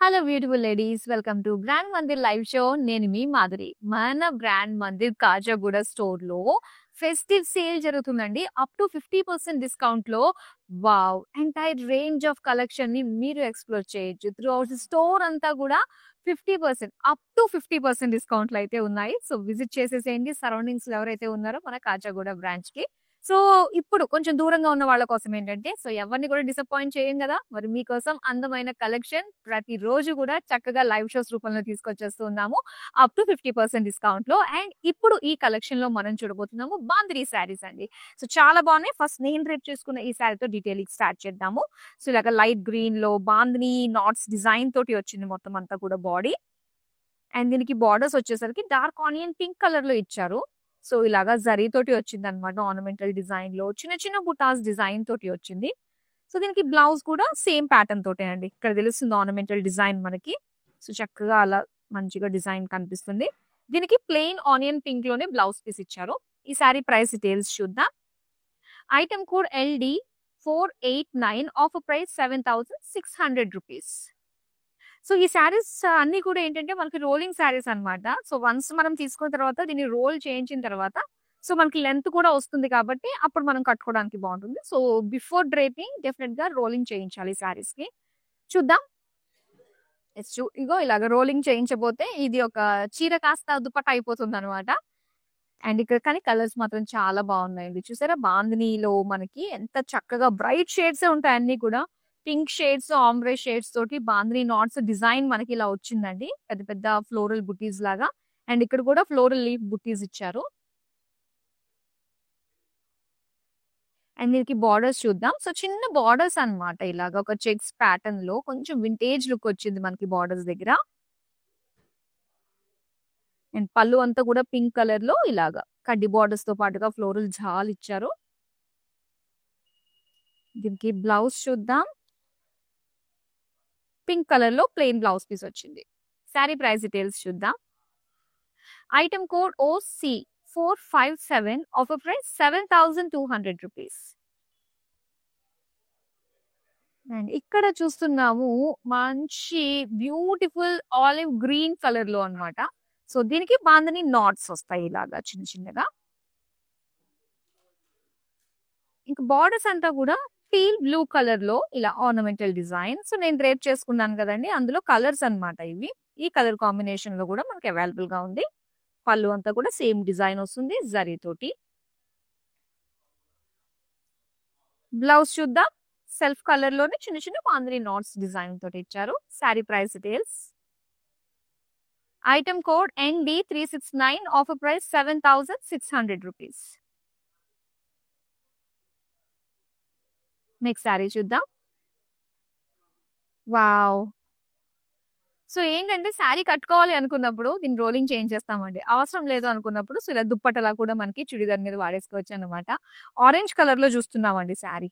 Hello beautiful ladies welcome to brand Mandir live show. నేను మీ మాధురి. మన brand Mandir Khajaguda store లో festive sale జరుగుతుందండి. అప్ టు 50% డిస్కౌంట్ లో wow entire range of collection ని మీరు ఎక్స్ప్లోర్ చేయొచ్చు. త్రూ అవుట్ స్టోర్ అంతా కూడా 50% అప్ టు 50% డిస్కౌంట్లు అయితే ఉన్నాయి. సో విజిట్ చేసేసేయండి సరౌండింగ్స్ లో ఎవరైతే ఉన్నారో మన కాజాగూడ బ్రాంచ్ కి. సో ఇప్పుడు కొంచెం దూరంగా ఉన్న వాళ్ళ కోసం ఏంటంటే, సో ఎవరిని కూడా డిసప్పాయింట్ చేయం కదా. మరి మీకోసం అందమైన కలెక్షన్ ప్రతిరోజు కూడా చక్కగా లైవ్ షోస్ రూపంలో తీసుకొచ్చేస్తూ ఉన్నాము. అప్ టు 50% డిస్కౌంట్ లో. అండ్ ఇప్పుడు ఈ కలెక్షన్ లో మనం చూడబోతున్నాము బాందిని శారీస్ అండి. సో చాలా బాగున్నాయి. ఫస్ట్ నేను రేట్ చేసుకున్న ఈ శారీతో డీటెయిలింగ్ స్టార్ట్ చేద్దాము. సో ఇలాగ లైట్ గ్రీన్ లో బాందిని నాట్స్ డిజైన్ తోటి వచ్చింది మొత్తం అంతా కూడా బాడీ. అండ్ దీనికి బార్డర్స్ వచ్చేసరికి డార్క్ ఆనియన్ పింక్ కలర్ లో ఇచ్చారు. సో ఇలాగా జరీ తోటి వచ్చింది అనమాట. ఆర్నమెంటల్ డిజైన్ లో చిన్న చిన్న బుటాస్ డిజైన్ తోటి వచ్చింది. సో దీనికి బ్లౌజ్ కూడా సేమ్ ప్యాటర్న్ తోటే అండి. ఇక్కడ తెలుస్తుంది ఆర్నమెంటల్ డిజైన్ మనకి. సో చక్కగా అలా మంచిగా డిజైన్ కనిపిస్తుంది. దీనికి ప్లెయిన్ ఆనియన్ పింక్ లోనే బ్లౌజ్ పీస్ ఇచ్చారు. ఈ సారీ ప్రైస్ డీటెయిల్స్ చూద్దాం. Item code LD489, offer price 7,600 rupees. So ఈ శారీస్ అన్ని కూడా ఏంటంటే మనకి రోలింగ్ శారీస్ అన్నమాట. సో వన్స్ మనం తీసుకున్న తర్వాత దీన్ని రోల్ చేయించిన తర్వాత సో మనకి లెంత్ కూడా వస్తుంది కాబట్టి అప్పుడు మనం కట్టుకోవడానికి బాగుంటుంది. సో బిఫోర్ డ్రేపింగ్ డెఫినెట్ గా రోలింగ్ చేయించాలి ఈ శారీస్ కి. చూద్దాం. ఇగో ఇలాగ రోలింగ్ చేయించబోతే ఇది ఒక చీర కాస్త దుపట్టా అయిపోతుంది అనమాట. అండ్ ఇక్కడ కానీ కలర్స్ మాత్రం చాలా బాగున్నాయండి. చూసారా బాందినీలో మనకి ఎంత చక్కగా బ్రైట్ షేడ్స్ ఉంటాయి అన్ని కూడా. పింక్ షేడ్స్, ఆంబ్రే షేడ్స్ తోటి బాందిని నాట్స్ డిజైన్ మనకి ఇలా వచ్చిందండి. పెద్ద పెద్ద ఫ్లోరల్ బుటీస్ లాగా. అండ్ ఇక్కడ కూడా ఫ్లోరల్ లీఫ్ బుటీస్ ఇచ్చారు. అండ్ దీనికి బార్డర్స్ చూద్దాం. సో చిన్న బార్డర్స్ అన్నమాట. ఇలాగా ఒక చెక్స్ ప్యాటర్న్ లో కొంచెం వింటేజ్ లుక్ వచ్చింది మనకి బార్డర్స్ దగ్గర. అండ్ పళ్ళు అంతా కూడా పింక్ కలర్ లో ఇలాగా కడ్డీ బార్డర్స్ తో పాటుగా ఫ్లోరల్ జాల్ ఇచ్చారు. దీనికి బ్లౌజ్ చూద్దాం. పింక్ కలర్ లో ప్లెయిన్ బ్లౌజ్ పీస్ వచ్చింది. శారీ ప్రైస్ డీటెయిల్స్ చూద్దాం. Item code OC457, offer price 7,200 rupees. And ఇక్కడ చూస్తున్నాము మంచి బ్యూటిఫుల్ ఆలివ్ గ్రీన్ కలర్ లో అన్నమాట. సో దీనికి బాందిని నాట్స్ వస్తాయి ఇలాగా చిన్న చిన్నగా. ఇంకా బార్డర్స్ అంతా కూడా టీల్ బ్లూ కలర్ లో ఇలా ఆర్నమెంటల్ డిజైన్. సో నేను డ్రేప్ చేసుకున్నాను కదండి, అందులో కలర్స్ అన్నమాట ఇవి. ఈ కలర్ కాంబినేషన్ లో కూడా మనకి అవైలబుల్ గా ఉంది. పళ్ళు అంతా కూడా సేమ్ డిజైన్ వస్తుంది జరీ తోటి. బ్లౌజ్ చూద్దాం. సెల్ఫ్ కలర్ లోనే చిన్న చిన్న బాందిని నాట్స్ డిజైన్ తోటి ఇచ్చారు. Sari price details. Item code ND369, offer price 7,600 rupees. Next sari చూద్దాం. వావ్. సో ఏంటంటే శారీ కట్టుకోవాలి అనుకున్నప్పుడు దీన్ని రోలింగ్ చేయించేస్తామండి. అవసరం లేదు అనుకున్నప్పుడు సో ఇలా దుప్పట్టలా కూడా మనకి చుడిదార్ మీద వాడేసుకోవచ్చు అనమాట. ఆరెంజ్ కలర్ లో చూస్తున్నామండి శారీ.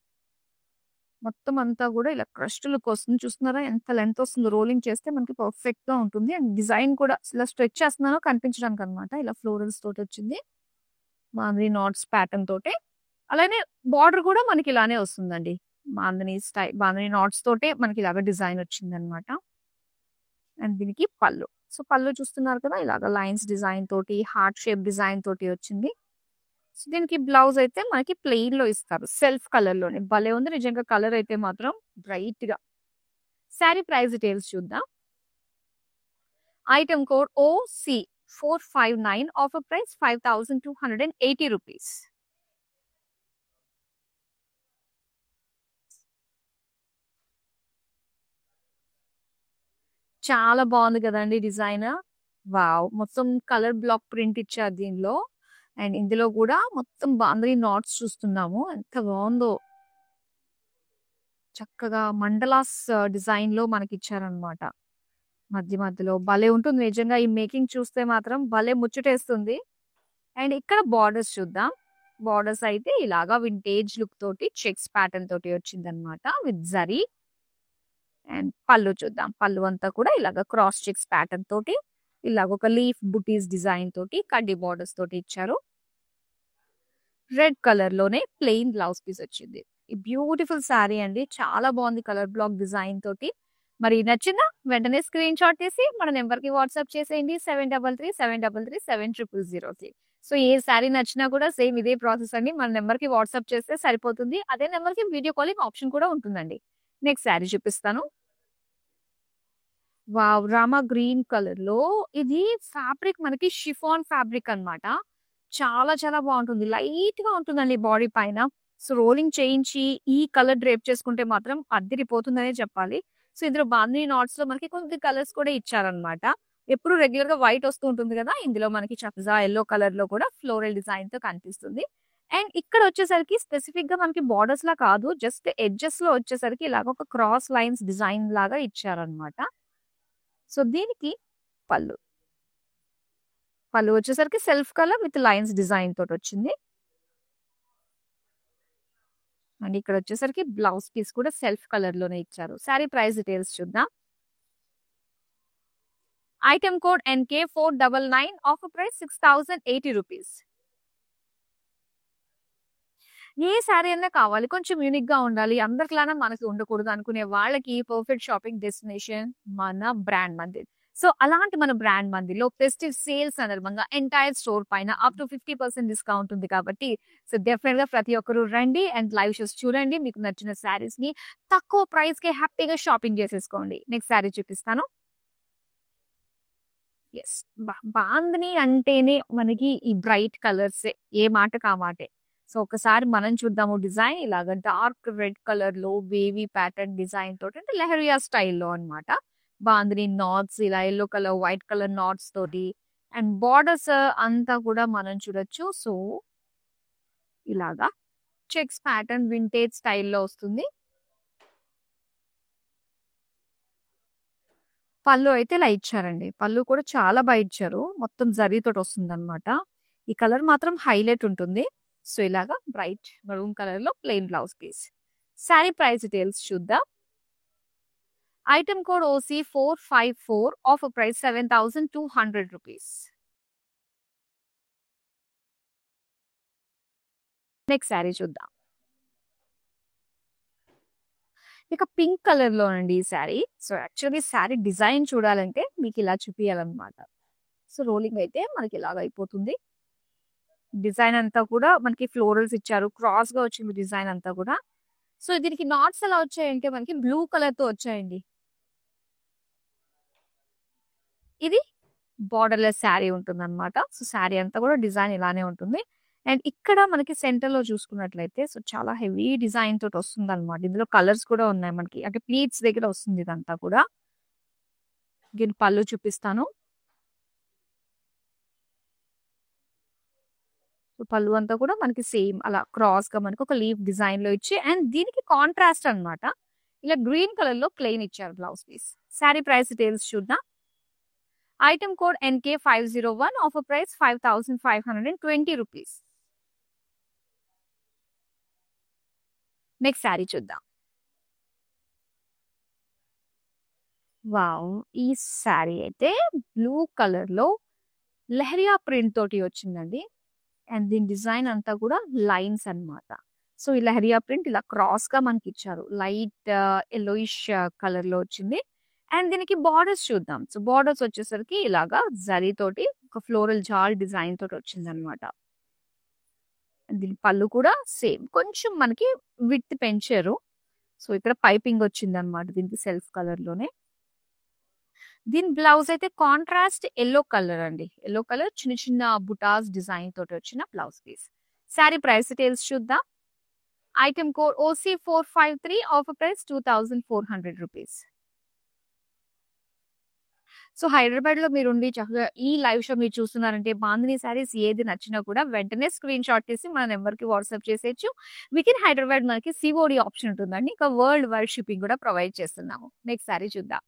మొత్తం అంతా కూడా ఇలా క్రస్ట్ లుక్ వస్తుంది. చూస్తున్నారా ఎంత లెంత్ వస్తుందో. రోలింగ్ చేస్తే మనకి పర్ఫెక్ట్ గా ఉంటుంది. అండ్ డిజైన్ కూడా ఇలా స్ట్రెచ్ చేస్తున్నానో కనిపించడానికి అనమాట. ఇలా ఫ్లోరల్స్ తోటి వచ్చింది. బాందిని నాట్స్ ప్యాటర్న్ తోటే. అలానే బార్డర్ కూడా మనకి ఇలానే వస్తుందండి. బాందిని స్టైల్ బాందిని నాట్స్ తోటే మనకి ఇలాగ డిజైన్ వచ్చింది అనమాట. అండ్ దీనికి పళ్ళు. సో పళ్ళు చూస్తున్నారు కదా ఇలాగ లైన్స్ డిజైన్ తోటి హార్ట్ షేప్ డిజైన్ తోటి వచ్చింది. సో దీనికి బ్లౌజ్ అయితే మనకి ప్లెయిన్ లో ఇస్తారు. సెల్ఫ్ కలర్ లోనే భలే ఉంది నిజంగా. కలర్ అయితే మాత్రం బ్రైట్ గా. శారీ ప్రైస్ డీటెయిల్స్ చూద్దాం. Item code OC459, offer price 5,280 rupees. చాలా బాగుంది కదండి డిజైన్. వావ్. మొత్తం కలర్ బ్లాక్ ప్రింట్ ఇచ్చారు దీనిలో. అండ్ ఇందులో కూడా మొత్తం బాందిని నాట్స్ చూస్తున్నాము. ఎంత బాగుందో. చక్కగా మండలాస్ డిజైన్ లో మనకి ఇచ్చారనమాట. మధ్య మధ్యలో భలే ఉంటుంది నిజంగా. ఈ మేకింగ్ చూస్తే మాత్రం భలే ముచ్చటేస్తుంది. అండ్ ఇక్కడ బార్డర్స్ చూద్దాం. బార్డర్స్ అయితే ఇలాగా వింటేజ్ లుక్ తోటి చెక్స్ ప్యాటర్న్ తోటి వచ్చింది అనమాట విత్ జరీ. అండ్ పళ్ళు చూద్దాం. పళ్ళు అంతా కూడా ఇలాగ క్రాస్ చెక్స్ ప్యాటర్న్ తోటి ఇలాగ ఒక లీఫ్ బుటీస్ డిజైన్ తోటి కడ్డీ బార్డర్స్ తోటి ఇచ్చారు. రెడ్ కలర్ లోనే ప్లెయిన్ బ్లౌజ్ పీస్ వచ్చింది. ఈ బ్యూటిఫుల్ శారీ అండి. చాలా బాగుంది కలర్ బ్లాక్ డిజైన్ తోటి. మరి నచ్చిందా? వెంటనే స్క్రీన్ షాట్ తీసి మన నంబర్‌కి వాట్సాప్ చేసేయండి. 7337337003. సో, ఏ శారీ నచ్చినా కూడా సేమ్ ఇదే ప్రాసెస్ అండి. మన నంబర్‌కి వాట్సాప్ చేస్తే సరిపోతుంది. అదే నంబర్‌కి వీడియో కాలింగ్ ఆప్షన్ కూడా ఉంటుందండి. నెక్స్ట్ శారీ చూపిస్తాను. వావ్! రామా గ్రీన్ కలర్‌లో ఇది ఫ్యాబ్రిక్ మనకి షిఫాన్ ఫ్యాబ్రిక్ అన్నమాట. చాలా చాలా బావుంటుంది. లైట్‌గా ఉంటుందండి బాడీ పైన. సో, రోలింగ్ చేయించి ఈ కలర్ డ్రేప్ చేసుకుంటే మాత్రం అద్దిరిపోతుందనే చెప్పాలి. సో, ఇందులో బాందిని నాట్స్‌లో మనకి కొన్ని కలర్స్ కూడా ఇచ్చారన్నమాట. ఎప్పుడు రెగ్యులర్‌గా వైట్ వస్తూ ఉంటుంది గదా! ఇందులో మనకి చక్కగా యెల్లో కలర్‌లో కూడా ఫ్లోరల్ డిజైన్‌తో కనిపిస్తుంది. అండ్ ఇక్కడొచ్చేసరికి స్పెసిఫిక్‌గా మనకి బోర్డర్స్‌లా కాదు. జస్ట్ ఎడ్జెస్‌లో వచ్చేసరికి ఇలాగ ఒక క్రాస్ లైన్స్ డిజైన్ లాగా ఇచ్చారన్నమాట. సో, దీనికి పళ్ళు. పళ్ళు వచ్చేసరికి self colour with lines design తోటొచ్చింది. అండ్ ఇక్కడొచ్చేసరికి బ్లౌజ్ పీస్ కూడా సెల్ఫ్ కలర్‌లోనే ఇచ్చారు. శారీ ప్రైస్ డీటెయిల్స్ చూద్దాం. Item code NK499 offer price ₹6080. ఏ శారీ అన్నా కావాలి. కొంచెం యూనిక్‌గా ఉండాలి. అందరిలానే మనకి ఉండకూడదు అనుకునే వాళ్ళకి పర్ఫెక్ట్ షాపింగ్ డెస్టినేషన్ మన బ్రాండ్ మందిర్. సో, అలాంటి మన బ్రాండ్ మందిర్‌లో ఫెస్టివ్ సేల్స్ సందర్భంగా ఎంటైర్ స్టోర్ పైన అప్ టు 50% డిస్కౌంట్ ఉంది కాబట్టి, సో, డెఫినిట్‌గా ప్రతి ఒక్కరు రండి అండ్ లైవ్ షోస్ చూడండి. మీకు నచ్చిన శారీస్‌ని తక్కువ ప్రైస్‌కే హ్యాపీగా షాపింగ్ చేసేసుకోండి. నెక్స్ట్ శారీ చూపిస్తాను. యెస్. బాందిని అంటేనే మనకి ఈ బ్రైట్ కలర్సే. ఏ మాటకి ఆ మాటే. సో, ఒకసారి మనం చూద్దాము డిజైన్ ఇలాగ డార్క్ రెడ్ కలర్‌లో వేవీ ప్యాటర్న్ డిజైన్ తోటి అంటే లెహరియా స్టైల్‌లో అన్నమాట. బాందిని నాట్స్ ఇలా yellow colour, white colour knots తోటి అండ్ బోర్డర్స్ అంతా కూడా మనం చూడొచ్చు. సో, ఇలాగా చెక్స్ ప్యాటర్న్ వింటేజ్ స్టైల్‌లో వస్తుంది. పళ్ళు అయితే ఇలా ఇచ్చారండి. పళ్ళు కూడా చాలా ఇచ్చారు. మొత్తం జరీతోటి వస్తుందన్నమాట. ఈ కలర్ మాత్రం హైలైట్ ఉంటుంది. సో, ఇలాగా బ్రైట్ మెరూన్ కలర్‌లో plain blouse piece. Sari price details చూద్దాం. Item code OC454 offer price ₹7200. Next sari చూద్దాం. ఇక పింక్ కలర్‌లో అండి ఈ శారీ. సో, యాక్చువల్లీ శారీ డిజైన్ చూడాలంటే మీకు ఇలా చూపియాలన్నమాట. సో, రోలింగ్ అయితే మనకి ఇలాగ అయిపోతుంది. డిజైన్ అంతా కూడా మనకి ఫ్లోరల్స్ ఇచ్చారు. క్రాస్‌గా వచ్చింది డిజైన్ అంతా కూడా. సో, దీనికి నాట్స్ ఎలా వచ్చాయంటే మనకి బ్లూ కలర్‌తో వచ్చాయండి. ఇది బోర్డర్‌లెస్ శారీ ఉంటుందన్నమాట. సో, శారీ అంతా కూడా డిజైన్ ఇలానే ఉంటుంది. అండ్ ఇక్కడ మనకి సెంటర్‌లో చూసుకున్నట్లయితే సో, చాలా హెవీ డిజైన్ తోటి వస్తుందన్నమాట. ఇందులో కలర్స్ కూడా ఉన్నాయి మనకి. అంటే ప్లీట్స్ దగ్గర వస్తుంది ఇదంతా కూడా. దీని పళ్ళు చూపిస్తాను. సో, పళ్ళు అంతా కూడా మనకి సేమ్ అలా క్రాస్‌గా మనకి ఒక లీఫ్ డిజైన్‌లో ఇచ్చి అండ్ దీనికి కాంట్రాస్ట్ అన్నమాట. ఇలా గ్రీన్ కలర్‌లో ప్లెయిన్ ఇచ్చారు blouse piece. Sari price details చూద్దాం. Item code NK501 offer price ₹5520. Next sari చూద్దాం. వావ్! ఈ శారీ అయితే బ్లూ కలర్‌లో లెహరియా ప్రింట్ తోటి వచ్చిందండి. అండ్ దీని డిజైన్ అంతా కూడా లైన్స్ అన్నమాట. సో, ఈ లెహరియా ప్రింట్ ఇలా క్రాస్‌గా మనకిచ్చారు. లైట్ యెల్లోయిష్ కలర్‌లో వచ్చింది. అండ్ దీనికి బోర్డర్స్ చూద్దాం. సో, బోర్డర్స్ వచ్చేసరికి ఇలాగా జరీతోటి ఒక ఫ్లోరల్ జాల్ డిజైన్ తోటి వచ్చిందన్నమాట. దీని పళ్ళు కూడా సేమ్ కొంచెం మనకి విడ్త్ పెంచారు. సో, ఇక్కడ పైపింగ్ వచ్చిందన్నమాట దీనికి సెల్ఫ్ కలర్‌లోనే. దీని బ్లౌజ్ అయితే కాంట్రాస్ట్ యెల్లో కలర్ అండి. యెల్లో కలర్ చిన్న చిన్న బుటాస్ డిజైన్ తోటి వచ్చిన blouse piece. Sari price details చూద్దాం. Item code OC453 offer price ₹2400. So, హైదరాబాద్‌లో మీరుండి చక్కగా ఈ లైవ్ షో మీరు చూస్తున్నారంటే బాందిని శారీస్ ఏది నచ్చినా కూడా వెంటనే స్క్రీన్ షాట్ తీసి మన నంబర్‌కి వాట్సాప్ చేసేయొచ్చు. వితిన్ హైదరాబాద్ మనకి COD ఆప్షన్ ఉంటుందండి. ఇంకా వరల్డ్ వైడ్ షిప్పింగ్ కూడా ప్రొవైడ్ చేస్తున్నాము. నెక్స్ట్ శారీ చూద్దాం.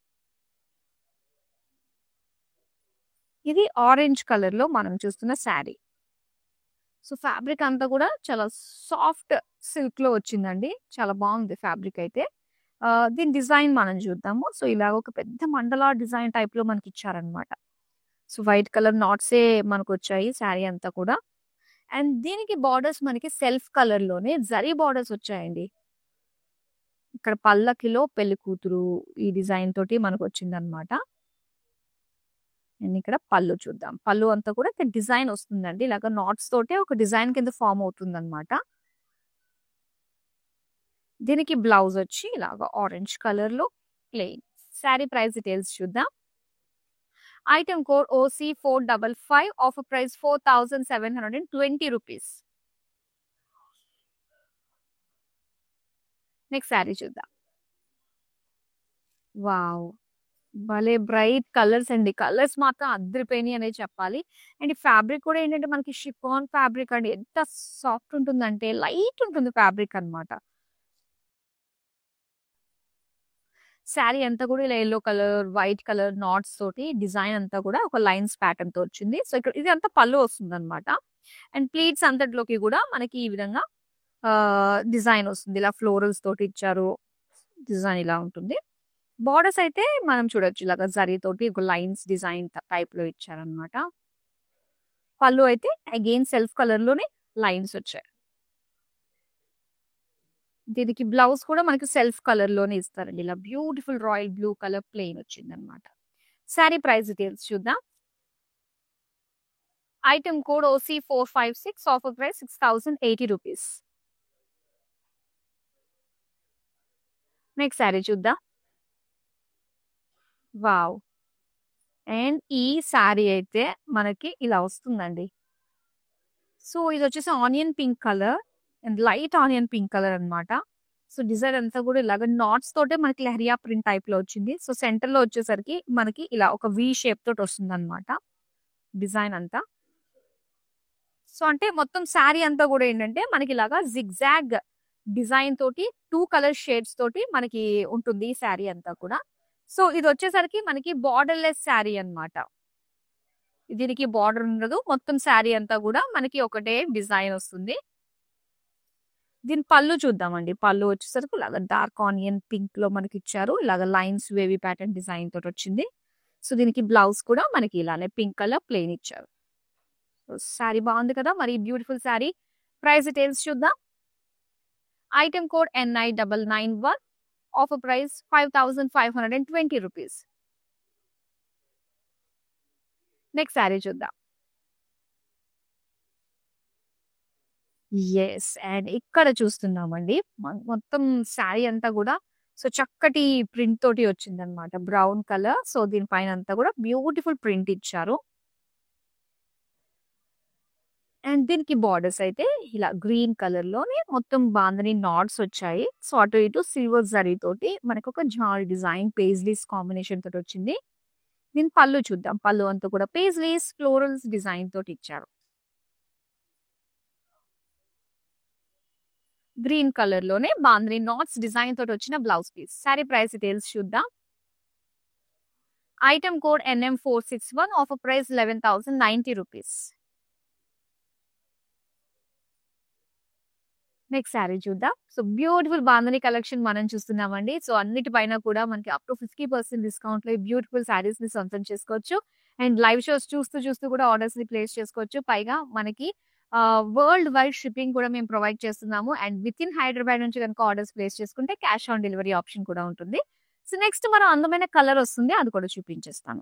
ఇది ఆరెంజ్ కలర్‌లో మనం చూస్తున్న శారీ. సో, ఫ్యాబ్రిక్ అంతా కూడా చాలా సాఫ్ట్ సిల్క్‌లో వచ్చిందండి. చాలా బాగుంది ఫ్యాబ్రిక్ అయితే. దీని డిజైన్ మనం చూద్దాము. సో, ఇలాగ ఒక పెద్ద మండలా డిజైన్ టైప్‌లో మనకిచ్చారన్నమాట. సో, వైట్ కలర్ నాట్సే మనకొచ్చాయి శారీ అంతా కూడా. అండ్ దీనికి బోర్డర్స్ మనకి సెల్ఫ్ కలర్‌లోనే జరీ బోర్డర్స్ వచ్చాయండి. ఇక్కడ పల్లకిలో పెళ్లి కూతురు ఈ డిజైన్ తోటి మనకొచ్చిందనమాట. అండ్ ఇక్కడ పళ్ళు చూద్దాం. పళ్ళు అంతా కూడా ఇక్కడ డిజైన్ వస్తుందండి. ఇలాగ నాట్స్ తోటే ఒక డిజైన్ కింద ఫార్మ్ అవుతుందనమాట. దీనికి బ్లౌజ్ వచ్చి ఇలాగ ఆరెంజ్ కలర్‌లో ప్లెయిన్. శారీ ప్రైస్ డీటెయిల్స్ చూద్దాం. Item code OC455 offer price 4720 rupees. Next sari చూద్దాం. వావ్! భలే బ్రైట్ కలర్స్ అండి. కలర్స్ మాత్రం అద్రిపోయినాయి అనే చెప్పాలి. అండ్ ఈ ఫ్యాబ్రిక్ కూడా ఏంటంటే మనకి షిఫాన్ ఫ్యాబ్రిక్ అండి. ఎంత సాఫ్ట్ ఉంటుందంటే లైట్ ఉంటుంది ఫ్యాబ్రిక్ అన్నమాట. శారీ అంతా కూడా ఇలా yellow colour, white colour knots తోటి డిజైన్ అంతా కూడా ఒక లైన్స్ ప్యాటర్న్‌తో వచ్చింది. సో, ఇక్కడ ఇది అంతా పళ్ళు వస్తుందన్నమాట. అండ్ ప్లీట్స్ అంతట్లోకి కూడా మనకి ఈ విధంగా డిజైన్ వస్తుంది. ఇలా ఫ్లోరల్స్ తోటి ఇచ్చారు. డిజైన్ ఇలా ఉంటుంది. బోర్డర్స్ అయితే మనం చూడొచ్చు. ఇలాగ జరీ తోటి ఒక లైన్స్ డిజైన్ టైప్‌లో ఇచ్చారన్నమాట. పళ్ళు అయితే అగైన్ సెల్ఫ్ కలర్‌లోనే లైన్స్ వచ్చాయి. దీనికి బ్లౌజ్ కూడా మనకి సెల్ఫ్ కలర్‌లోనే ఇస్తారండి. ఇలా beautiful royal blue colour plain వచ్చిందన్నమాట. శారీ ప్రైస్ డీటెయిల్స్ చూద్దాం. Item code OC456 offer price 6080 rupees. Next sari చూద్దాం. వావ్! అండ్ ఈ శారీ అయితే మనకి ఇలా వస్తుందండి. సో, ఇదొచ్చేసి onion pink colour and light onion pink colour అన్నమాట. సో, డిజైన్ అంతా కూడా ఇలాగ నాట్స్ తోటే మనకి లెహరియా ప్రింట్ టైప్‌లో వచ్చింది. సో, సెంటర్‌లో వచ్చేసరికి మనకి ఇలా ఒక వి షేప్ తోటి వస్తుందన్నమాట. డిజైన్ అంతా. సో, అంటే మొత్తం శారీ అంతా కూడా ఏంటంటే మనకి ఇలాగా జిగ్‌జాగ్ డిజైన్ తోటి 2 కలర్ షేడ్స్ తోటి మనకి ఉంటుంది ఈ శారీ అంతా కూడా. సో, ఇదొచ్చేసరికి మనకి బోర్డర్‌లెస్ శారీ అన్నమాట. దీనికి బోర్డర్ ఉండదు. మొత్తం శారీ అంతా కూడా మనకి ఒకటే డిజైన్ వస్తుంది. దీని పళ్ళు చూద్దామండి. పళ్ళు వచ్చేసరికి ఇలాగ డార్క్ ఆనియన్ పింక్‌లో మనకిచ్చారు. ఇలాగ లైన్స్ వేవీ ప్యాటర్న్ డిజైన్ తోటొచ్చింది. సో, దీనికి బ్లౌజ్ కూడా మనకి ఇలానే పింక్ కలర్ ప్లెయిన్ ఇచ్చారు. సో, శారీ బాగుంది కదా! మరి బ్యూటిఫుల్ శారీ ప్రైస్ డీటెయిల్స్ చూద్దాం. Item code NI991 offer price 5520 rupees. Next sari చూద్దాం. యెస్. అండ్ ఇక్కడ చూస్తున్నామండి. మొత్తం శారీ అంతా కూడా సో, చక్కటి ప్రింట్ తోటి వచ్చిందన్నమాట. Brown colour. సో, దీని పైన అంతా కూడా బ్యూటిఫుల్ ప్రింట్ ఇచ్చారు. అండ్ దీనికి బోర్డర్స్ అయితే ఇలా గ్రీన్ కలర్‌లోనే మొత్తం బాందిని నాట్స్ వచ్చాయి. సో, అటు ఇటు సిల్వర్ జరీ తోటి మనకొక జాల్ డిజైన్ పేజ్లీస్ కాంబినేషన్ తోటొచ్చింది. దీని పళ్ళు చూద్దాం. పళ్ళు అంతా కూడా పేజ్లీస్, ఫ్లోరల్స్ డిజైన్ తోటి ఇచ్చారు. గ్రీన్ కలర్‌లోనే బాందిని నాట్స్ డిజైన్ తోటొచ్చిన blouse piece. Sari price details చూద్దాం. Item code NM461 offer price 11,090 rupees. Next sari చూద్దాం. సో, బ్యూటిఫుల్ బాందిని కలెక్షన్ మనం చూస్తున్నామండి. సో, అన్నిటి పైన కూడా మనకి అప్ టు 50% డిస్కౌంట్‌లో ఈ బ్యూటిఫుల్ శారీస్‌ని సొంతం చేసుకోవచ్చు. అండ్ లైవ్ షోస్ చూస్తూ కూడా ఆర్డర్స్‌ని ప్లేస్ చేసుకోవచ్చు. పైగా మనకి వరల్డ్ వైడ్ షిప్పింగ్ కూడా మేము ప్రొవైడ్ చేస్తున్నాము. అండ్ వితిన్ హైదరాబాద్ నుంచి గనుక ఆర్డర్స్ ప్లేస్ చేసుకుంటే క్యాష్ ఆన్ డెలివరీ ఆప్షన్ కూడా ఉంటుంది. సో, నెక్స్ట్ మనం అందమైన కలర్ వస్తుంది. అది కూడా చూపించేస్తాను.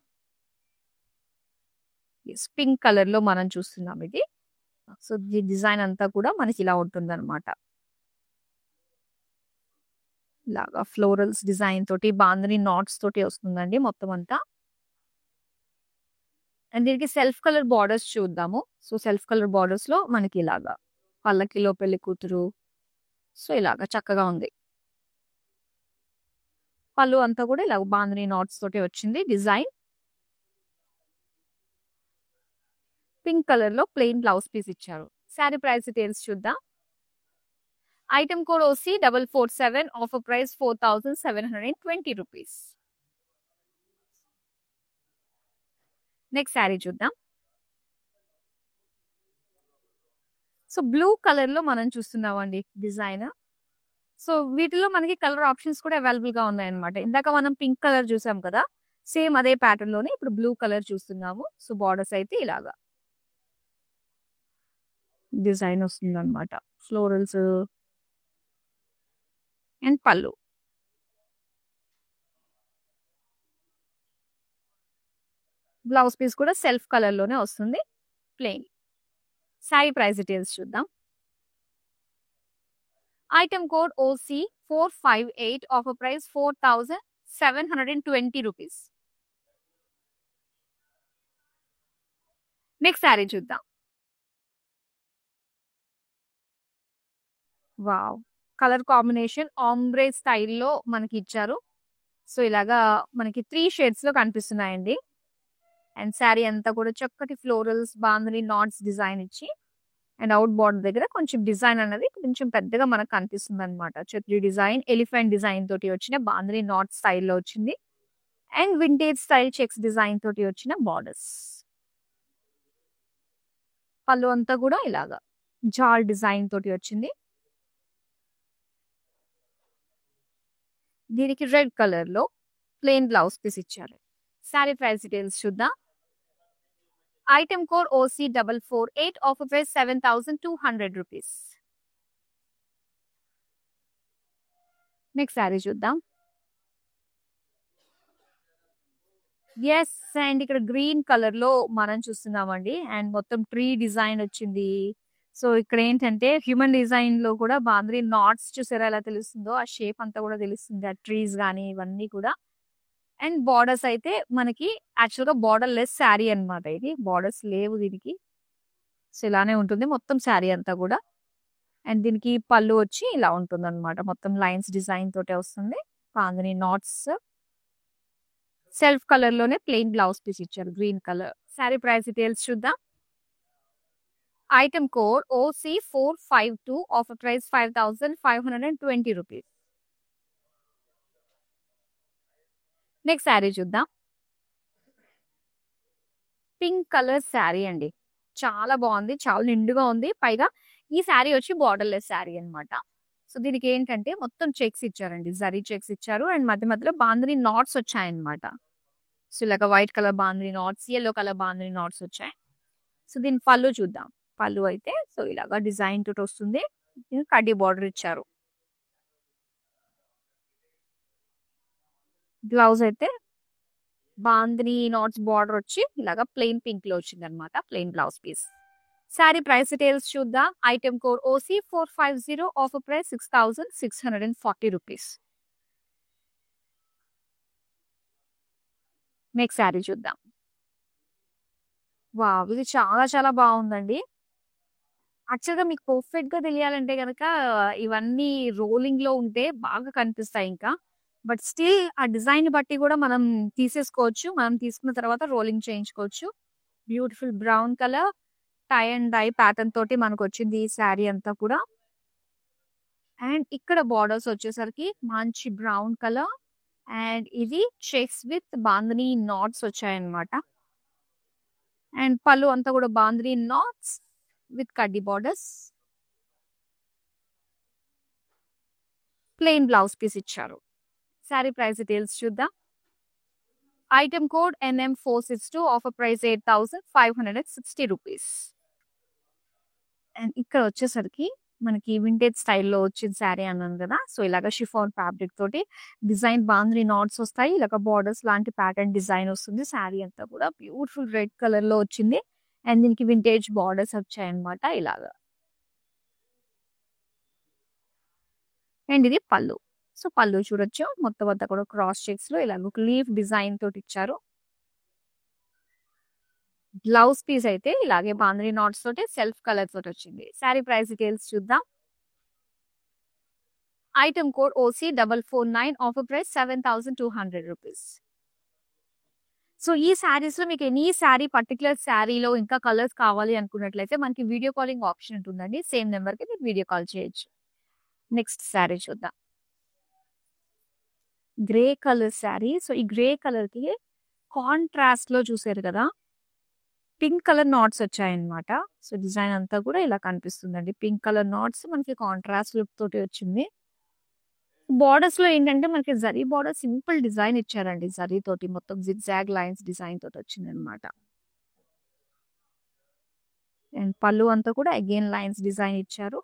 యెస్. పింక్ కలర్‌లో మనం చూస్తున్నాం ఇది. సో, ఈ డిజైన్ అంతా కూడా మనకి ఇలా ఉంటుందన్నమాట. ఇలాగా ఫ్లోరల్స్ డిజైన్ తోటి బాందిని నాట్స్ తోటి వస్తుందండి మొత్తం అంతా. అండ్ దీనికి సెల్ఫ్ కలర్ బోర్డర్స్ చూద్దాము. సో, సెల్ఫ్ కలర్ బోర్డర్స్‌లో మనకి ఇలాగా పల్లకిలో పెళ్లి కూతురు. సో, ఇలాగా చక్కగా ఉంది. పళ్ళు అంతా కూడా ఇలా బాందిని నాట్స్ తోటి వచ్చింది డిజైన్. పింక్ కలర్‌లో ప్లెయిన్ బ్లౌజ్ పీస్ ఇచ్చారు. శారీ ప్రైస్ డీటెయిల్స్ చూద్దాం. Item code OC447 offer price 4720 rupees. Next sari చూద్దాం. సో, బ్లూ కలర్‌లో మనం చూస్తున్నామండి డిజైన్. సో, వీటిలో మనకి కలర్ ఆప్షన్స్ కూడా అవైలబుల్‌గా ఉన్నాయన్నమాట. ఇందాక మనం పింక్ కలర్ చూసాం కదా! సేమ్ అదే ప్యాటర్న్‌లోనే ఇప్పుడు బ్లూ కలర్ చూస్తున్నాము. సో, బోర్డర్స్ అయితే ఇలాగా డిజైన్ వస్తుందన్నమాట. ఫ్లోరల్స్ అండ్ పళ్ళు. బ్లౌజ్ పీస్ కూడా సెల్ఫ్ కలర్ లోనే వస్తుంది, ప్లెయిన్. సారీ ప్రైస్ డీటెయిల్స్ చూద్దాం. Item code OC458, offer price 4720 rupees. Next sari చూద్దాం. వావ్, కలర్ కాంబినేషన్ ఆంబ్రే స్టైల్లో మనకి ఇచ్చారు. సో ఇలాగా మనకి 3 షేడ్స్ లో కనిపిస్తున్నాయండి. అండ్ శారీ అంతా కూడా చక్కటి ఫ్లోరల్స్, బాందని నాట్స్ డిజైన్ ఇచ్చి, అండ్ అవుట్ బార్డర్ దగ్గర కొంచెం డిజైన్ అనేది కొంచెం పెద్దగా మనకు కనిపిస్తుంది అనమాట. ఛత్రి డిజైన్, ఎలిఫెంట్ డిజైన్ తోటి వచ్చిన బాందని నాట్ స్టైల్లో వచ్చింది. And vintage style checks design తోటి వచ్చిన బార్డర్స్. పళ్ళు అంతా కూడా ఇలాగా జాల్ డిజైన్ తోటి వచ్చింది. దీనికి రెడ్ కలర్ లో ప్లెయిన్ బ్లౌజ్ పీస్ ఇచ్చారు. శారీ ప్రైస్ డీటెయిల్స్ చూద్దాం. Item code OC448, offer price 7200 rupees. Next sari చూద్దాం. ఎస్, అండ్ ఇక్కడ గ్రీన్ కలర్ లో మనం చూస్తున్నామండి. అండ్ మొత్తం ట్రీ డిజైన్ వచ్చింది. సో ఇక్కడ ఏంటంటే హ్యూమన్ డిజైన్ లో కూడా బాంద్రీ నాట్స్ చూసారా ఎలా తెలుస్తుందో, ఆ షేప్ అంతా కూడా తెలుస్తుంది, ఆ ట్రీస్ కానీ ఇవన్నీ కూడా. అండ్ బార్డర్స్ అయితే మనకి యాక్చువల్ గా బార్డర్ లెస్ శారీ అనమాట. ఇది బార్డర్స్ లేవు దీనికి. సో ఇలానే ఉంటుంది మొత్తం శారీ అంతా కూడా. అండ్ దీనికి పళ్ళు వచ్చి ఇలా ఉంటుంది అనమాట, మొత్తం లైన్స్ డిజైన్ తోటే వస్తుంది. బాంద్రీ నాట్స్ సెల్ఫ్ కలర్ లోనే ప్లెయిన్ బ్లౌజ్ పీస్ ఇచ్చారు, green colour. Sari price details చూద్దాం. Item code OC452, offer price 5520 rupees. Next sari చూద్దాం. పింక్ కలర్ శారీ అండి, చాలా బాగుంది, చాలా నిండుగా ఉంది. పైగా ఈ శారీ వచ్చి బార్డర్ లెస్ శారీ అనమాట. సో దీనికి ఏంటంటే మొత్తం చెక్స్ ఇచ్చారండి, జరీ చెక్స్ ఇచ్చారు. అండ్ మధ్య మధ్యలో బాంద్రీ నాట్స్ వచ్చాయన్నమాట. సో ఇలాగ white colour bandhani knots, yellow colour bandhani knots వచ్చాయి. సో దీని పళ్ళు చూద్దాం. పళ్ళు అయితే సో ఇలాగా డిజైన్ తోటి వస్తుంది, కడ్డీ బార్డర్ ఇచ్చారు. బ్లౌజ్ అయితే బాంద్నీ నాట్స్ బార్డర్ వచ్చి ఇలాగా ప్లెయిన్ పింక్ లో వచ్చింది అనమాట, plain blouse piece. Sari price details చూద్దాం. Item code OC450, offer price 6640 rupees. Next sari చూద్దాం. వావ్, ఇది చాలా చాలా బాగుందండి. యాక్చువల్గా మీకు పర్ఫెక్ట్ గా తెలియాలంటే కనుక ఇవన్నీ రోలింగ్ లో ఉంటే బాగా కనిపిస్తాయి ఇంకా. బట్ స్టిల్ ఆ డిజైన్ బట్టి కూడా మనం తీసేసుకోవచ్చు, మనం తీసుకున్న తర్వాత రోలింగ్ చేయించుకోవచ్చు. Beautiful brown colour tie and dye pattern తోటి మనకు వచ్చింది ఈ శారీ అంతా కూడా. అండ్ ఇక్కడ బార్డర్స్ వచ్చేసరికి మంచి బ్రౌన్ కలర్, అండ్ ఇది చెక్స్ విత్ బాందని నాట్స్ వచ్చాయన్నమాట. అండ్ పళ్ళు అంతా కూడా బాందని నాట్స్ విత్ కడ్డీ బార్డర్స్, ప్లెయిన్ బ్లౌజ్ పీస్ ఇచ్చారు. శారీ ప్రైస్ డీటెయిల్స్ చూద్దాం. Item code NM462, offer price 8560 rupees. And ఇక్కడ వచ్చేసరికి మనకి వింటేజ్ స్టైల్లో వచ్చిన శారీ అన్నాను కదా. సో ఇలాగ షిఫాన్ ఫ్యాబ్రిక్ తోటి డిజైన్ బాంద్రీ నాట్స్ వస్తాయి, ఇలాగ బార్డర్స్ లాంటి ప్యాటర్న్ డిజైన్ వస్తుంది. శారీ అంతా కూడా బ్యూటిఫుల్ రెడ్ కలర్ లో వచ్చింది. అండ్ దీనికి వింటేజ్ బార్డర్స్ వచ్చాయన్నమాట ఇలాగా. అండ్ ఇది పళ్ళు. సో పళ్ళు చూడొచ్చు, మొత్తం అంతా కూడా క్రాస్ చెక్స్ లో ఇలాగ ఒక లీఫ్ డిజైన్ తోటి ఇచ్చారు. బ్లౌజ్ పీస్ అయితే ఇలాగే బాంద్రీ నాట్స్ తోటి సెల్ఫ్ కలర్ తోటి వచ్చింది. శారీ ప్రైస్ డీటెయిల్స్ చూద్దాం. Item code OC449, offer price 7200 rupees. So ఈ శారీస్ లో మీకు ఎనీ శారీ పర్టికులర్ శారీలో ఇంకా కలర్స్ కావాలి అనుకున్నట్లయితే మనకి వీడియో కాలింగ్ ఆప్షన్ ఉంటుందండి. సేమ్ నెంబర్ కి మీరు వీడియో కాల్ చేయొచ్చు. నెక్స్ట్ శారీ చూద్దాం. Grey colour sari. సో ఈ గ్రే కలర్ కి కాంట్రాస్ట్ లో చూసారు కదా, పింక్ కలర్ నాట్స్ వచ్చాయన్నమాట. సో డిజైన్ అంతా కూడా ఇలా కనిపిస్తుందండి. పింక్ కలర్ నాట్స్ మనకి కాంట్రాస్ట్ లుక్ తోటి వచ్చింది. బార్డర్స్ లో ఏంటంటే మనకి జరీ బార్డర్ సింపుల్ డిజైన్ ఇచ్చారండి, జరీ తోటి మొత్తం జిగ్జాగ్ లైన్స్ డిజైన్ తోటి వచ్చింది అనమాట. అండ్ పళ్ళు అంతా కూడా అగైన్ లైన్స్ డిజైన్ ఇచ్చారు.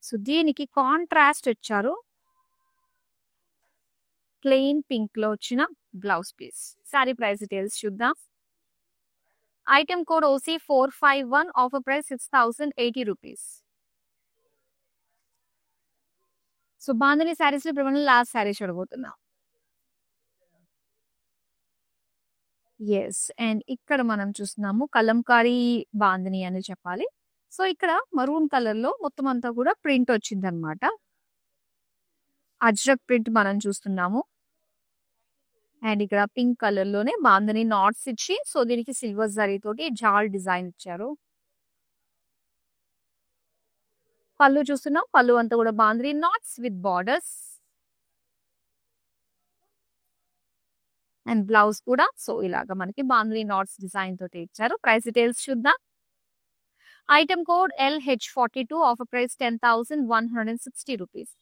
సో దీనికి కాంట్రాస్ట్ ఇచ్చారు, ప్లెయిన్ పింక్ లో వచ్చిన blouse piece. Sari price details చూద్దాం. Item code OC451, offer price 6080 rupees. So bandhani saris లో ఇప్పుడు మనం లాస్ట్ శారీ చూడబోతున్నాం. ఎస్, అండ్ ఇక్కడ మనం చూస్తున్నాము కలంకారీ బాంధని అని చెప్పాలి. సో ఇక్కడ మరూన్ కలర్ లో మొత్తం అంతా కూడా ప్రింట్ వచ్చింది అనమాట. అజ్రక్ ప్రింట్ మనం చూస్తున్నాము. అండ్ ఇక్కడ పింక్ కలర్ లోనే బాంధని నాట్స్ ఇచ్చి, సో దీనికి సిల్వర్ జరీ తోటి జాల్ డిజైన్ ఇచ్చారు. పళ్ళు చూస్తున్నాం, పళ్ళు అంతా కూడా bandhani knots with borders. And blouse కూడా సో ఇలాగా మనకి బాంధని నాట్స్ డిజైన్ తోటి ఇచ్చారు. ప్రైస్ డీటెయిల్స్ చూద్దాం. Item code LH42, offer price 10,160 rupees.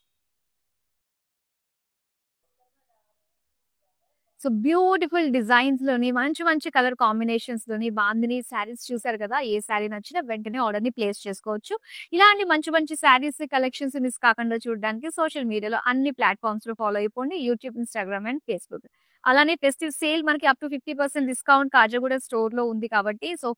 So beautiful designs లోని మంచి మంచి కలర్ కాంబినేషన్స్ లోని బాంధని శారీస్ చూసారు కదా. ఏ శారీ నచ్చినా వెంటనే ఆర్డర్ ని ప్లేస్ చేసుకోవచ్చు. ఇలాంటి మంచి మంచి శారీస్ కలెక్షన్స్ మిస్ కాకుండా చూడడానికి సోషల్ మీడియాలో అన్ని ప్లాట్ఫామ్స్ లో ఫాలో అయిపోండి. YouTube, Instagram and Facebook. అలానే ఫెస్టివ్ సేల్ మనకి up to 50% discount Khajaguda store లో ఉంది కాబట్టి, సో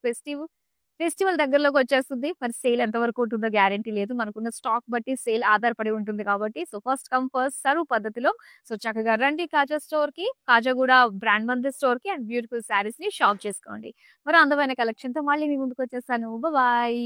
ఫెస్టివల్ దగ్గరలోకి వచ్చేస్తుంది. మరి సేల్ ఎంత వరకు ఉంటుందో గ్యారంటీ లేదు. మనకున్న స్టాక్ బట్టి సేల్ ఆధారపడి ఉంటుంది కాబట్టి, so first come first serve పద్ధతిలో సో చక్కగా రండి కాజా స్టోర్ కి, కాజాగూడ బ్రాండ్ మందిర్ స్టోర్ కి, అండ్ బ్యూటిఫుల్ శారీస్ ని షాప్ చేసుకోండి. మరి అందమైన కలెక్షన్ తో మళ్ళీ మీ ముందుకు వచ్చేస్తాను. బాయ్.